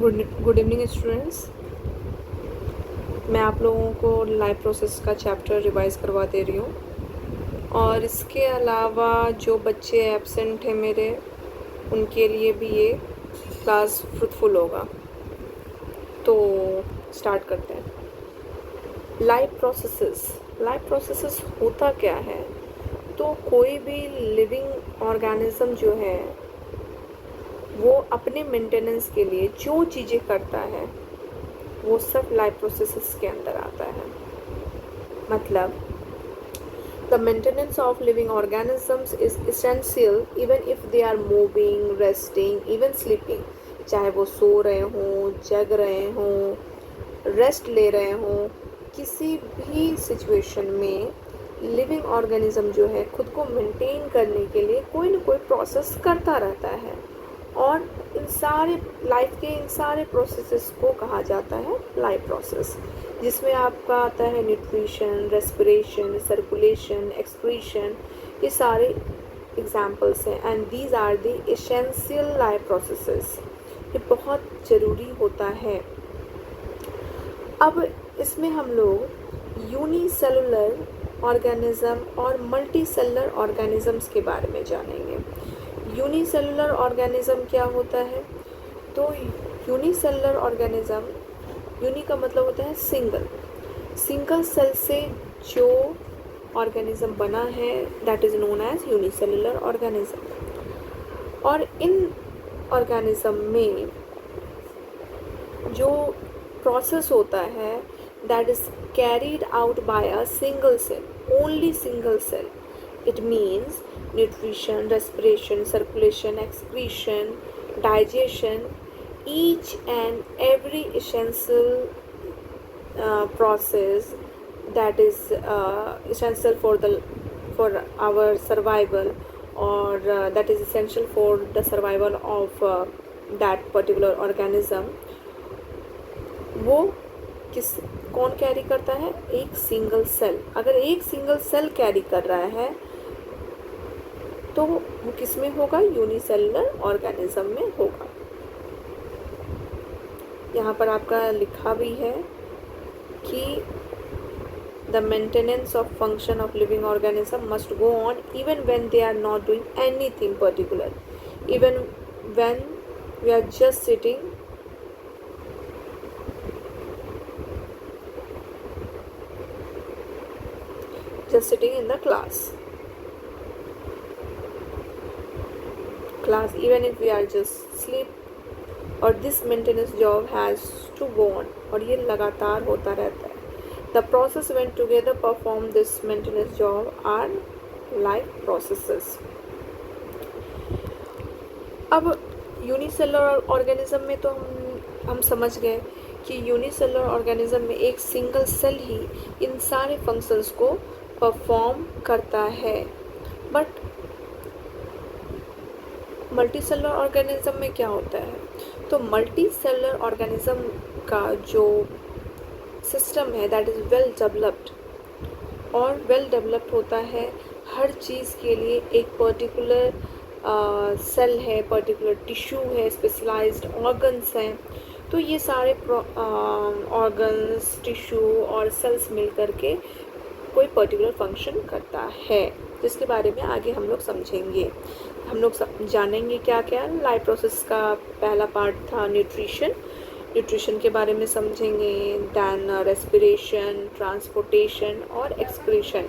Good evening students. मैं आप लोगों को लाइफ प्रोसेस का चैप्टर रिवाइज़ करवा दे रही हूँ, और इसके अलावा जो बच्चे एब्सेंट हैं मेरे, उनके लिए भी ये क्लास फ्रूटफुल होगा। तो स्टार्ट करते हैं। लाइफ प्रोसेसेस होता क्या है? तो कोई भी लिविंग ऑर्गेनिज्म जो है वो अपने मेंटेनेंस के लिए जो चीज़ें करता है वो सब लाइफ प्रोसेसेस के अंदर आता है। मतलब the maintenance of living organisms is essential even if they are moving, resting, even sleeping. चाहे वो सो रहे हों, जग रहे हों, रेस्ट ले रहे हों, किसी भी सिचुएशन में लिविंग ऑर्गेनिज्म जो है खुद को मेंटेन करने के लिए कोई ना कोई प्रोसेस करता रहता है, और इन सारे लाइफ के इन सारे प्रोसेसेस को कहा जाता है लाइफ प्रोसेस, जिसमें आपका आता है न्यूट्रिशन, रेस्पिरेशन, सर्कुलेशन, एक्सक्रीशन। ये सारे एग्जाम्पल्स हैं, and these are the essential life processes. ये बहुत ज़रूरी होता है। अब इसमें हम लोग यूनिसेलुलर ऑर्गेनिज्म और मल्टी सेलुलर ऑर्गेनिजम्स के बारे में जानेंगे। यूनिसेलुलर ऑर्गेनिज्म क्या होता है? तो यूनिसेलुलर ऑर्गेनिज्म, यूनि का मतलब होता है सिंगल सेल से जो ऑर्गेनिज्म बना है that is known as unicellular organism. और इन ऑर्गेनिज्म में जो प्रोसेस होता है that is carried out by a single cell, only single cell. It means nutrition, respiration, circulation, excretion, digestion, each and every essential process that is essential for our survival, or that is essential for the survival of that particular organism. वो कौन carry करता है? एक single cell. अगर एक single cell carry कर रहा है तो वो किस में होगा? यूनिसेलुलर ऑर्गेनिज्म में होगा। यहाँ पर आपका लिखा भी है कि the maintenance of function of living organism must go on even when they are not doing anything particular, even when we are just sitting in the class, even if we are just sleep, और this maintenance job has to go on, और ये लगातार होता रहता है। The process when together perform this maintenance job are life processes। अब unicellular organism में तो हम समझ गए कि यूनिसेलुलर ऑर्गेनिज्म में एक सिंगल सेल ही इन सारे फंक्शंस को परफॉर्म करता है। बट मल्टी सेलुलर ऑर्गेनिज्म में क्या होता है? तो मल्टी सेलुलर ऑर्गेनिज्म का जो सिस्टम है दैट इज़ वेल डेवलप्ड, और वेल डेवलप्ड होता है। हर चीज़ के लिए एक पर्टिकुलर सेल है, पर्टिकुलर टिश्यू है, स्पेशलाइज्ड ऑर्गन्स हैं। तो ये सारे ऑर्गन्स, टिश्यू और सेल्स मिल करके कोई पर्टिकुलर फंक्शन करता है, जिसके बारे में आगे हम लोग समझेंगे। हम लोग जानेंगे क्या क्या। लाइफ प्रोसेस का पहला पार्ट था न्यूट्रिशन के बारे में समझेंगे, दैन रेस्पिरेशन, ट्रांसपोर्टेशन और एक्सक्रीशन।